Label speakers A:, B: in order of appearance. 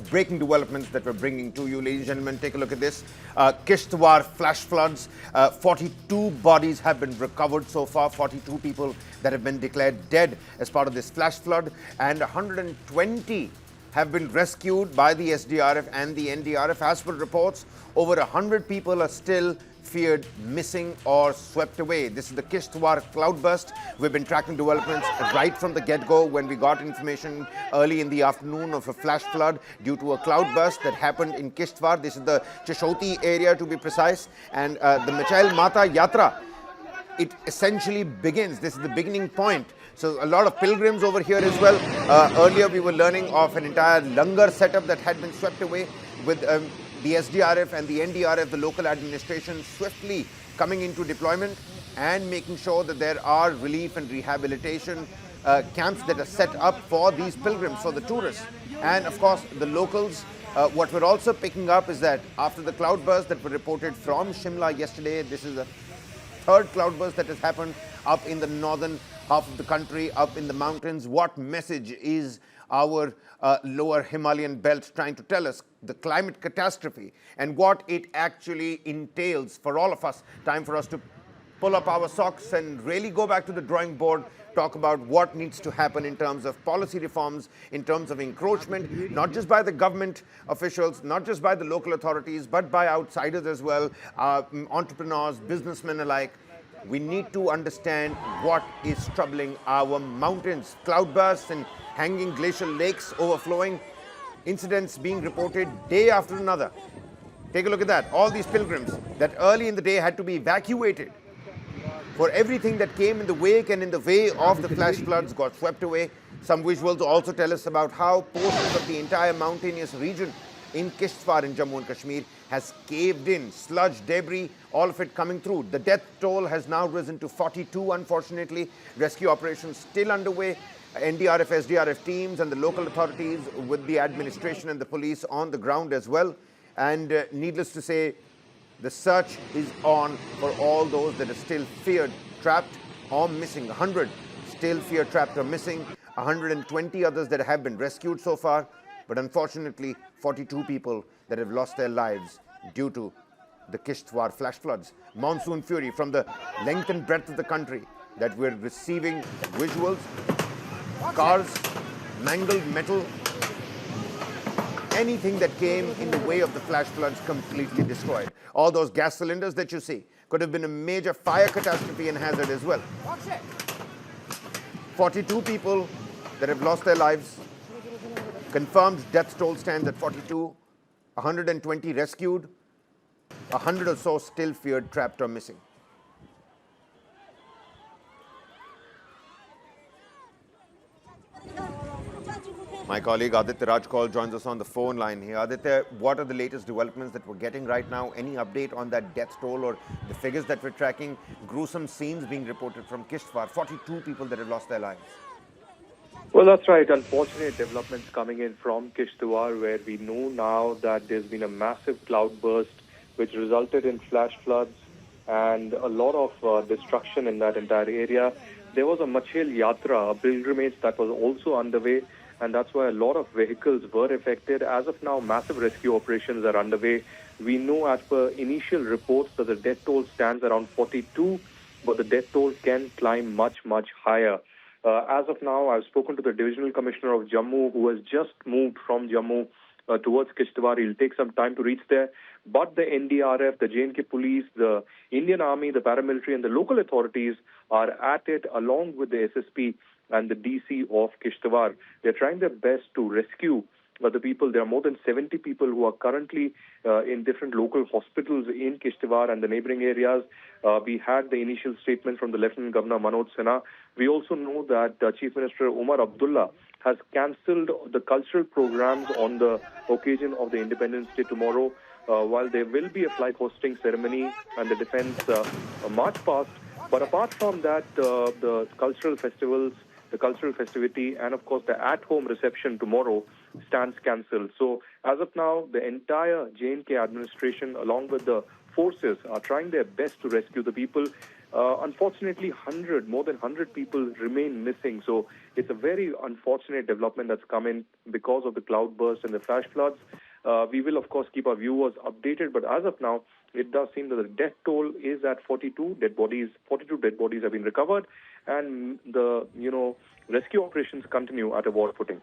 A: breaking developments that we're bringing to you, ladies and gentlemen. Take a look at this. Kishtwar flash floods. 42 bodies have been recovered so far. 42 people that have been declared dead as part of this flash flood, and 120 have been rescued by the SDRF and the NDRF. As per reports, over 100 people are still feared missing or swept away. This is the Kishtwar Cloudburst. We've been tracking developments right from the get-go when we got information early in the afternoon of a flash flood due to a cloudburst that happened in Kishtwar. This is the Chashoti area, to be precise, and the Himachal Mata Yatra. It essentially begins. This is the beginning point. So a lot of pilgrims over here as well. Earlier we were learning of an entire langar setup that had been swept away, with the SDRF and the NDRF, the local administration, swiftly coming into deployment and making sure that there are relief and rehabilitation camps that are set up for these pilgrims, for the tourists. And of course the locals. What we're also picking up is that after the cloudburst that were reported from Shimla yesterday, this is a third cloudburst that has happened up in the northern half of the country, up in the mountains. What message is our lower Himalayan belt trying to tell us? The climate catastrophe and what it actually entails for all of us. Time for us to pull up our socks and really go back to the drawing board, talk about what needs to happen in terms of policy reforms, in terms of encroachment, not just by the government officials, not just by the local authorities, but by outsiders as well, entrepreneurs, businessmen alike. We need to understand what is troubling our mountains. Cloudbursts and hanging glacial lakes overflowing, incidents being reported day after another. Take a look at that. All these pilgrims that early in the day had to be evacuated for everything that came in the wake and in the way of the flash floods got swept away. Some visuals also tell us about how portions of the entire mountainous region in Kishtwar in Jammu and Kashmir has caved in. Sludge, debris, all of it coming through. The death toll has now risen to 42, unfortunately. Rescue operations still underway. NDRF, SDRF teams and the local authorities with the administration and the police on the ground as well. And needless to say, the search is on for all those that are still feared, trapped or missing. 100 still feared, trapped or missing. 120 others that have been rescued so far. But unfortunately, 42 people that have lost their lives due to the Kishtwar flash floods. Monsoon fury from the length and breadth of the country that we're receiving visuals. Cars, mangled metal, anything that came in the way of the flash floods completely destroyed. All those gas cylinders that you see could have been a major fire catastrophe and hazard as well. 42 people that have lost their lives. Confirmed death toll stands at 42. 120 rescued. 100 or so still feared, trapped or missing. My colleague Aditya Rajkol joins us on the phone line here. Aditya, what are the latest developments that we're getting right now? Any update on that death toll or the figures that we're tracking? Gruesome scenes being reported from Kishtwar. 42 people that have lost their lives.
B: Well, that's right. Unfortunate developments coming in from Kishtwar, where we know now that there's been a massive cloudburst which resulted in flash floods and a lot of destruction in that entire area. There was a Himachal Yatra, a pilgrimage that was also underway, and that's why a lot of vehicles were affected. As of now, massive rescue operations are underway. We know as per initial reports that the death toll stands around 42, but the death toll can climb much, much higher. As of now, I've spoken to the Divisional Commissioner of Jammu, who has just moved from Jammu towards Kishtwar. He'll take some time to reach there. But the NDRF, the J&K police, the Indian Army, the paramilitary and the local authorities are at it along with the SSP and the DC of Kishtwar. They're trying their best to rescue the people. There are more than 70 people who are currently in different local hospitals in Kishtwar and the neighboring areas. We had the initial statement from the Lieutenant Governor Manoj Sinha. We also know that Chief Minister Omar Abdullah has cancelled the cultural programs on the occasion of the Independence Day tomorrow. While there will be a flag hosting ceremony and the defense march past, but apart from that, the cultural festivals, the cultural festivity, and of course the at-home reception tomorrow stands cancelled. So as of now, the entire J&K administration, along with the forces, are trying their best to rescue the people. Unfortunately, more than 100 people remain missing. So it's a very unfortunate development that's come in because of the cloudburst and the flash floods. We will, of course, keep our viewers updated, but as of now, it does seem that the death toll is at 42 dead bodies. 42 dead bodies have been recovered, and the rescue operations continue at a war footing.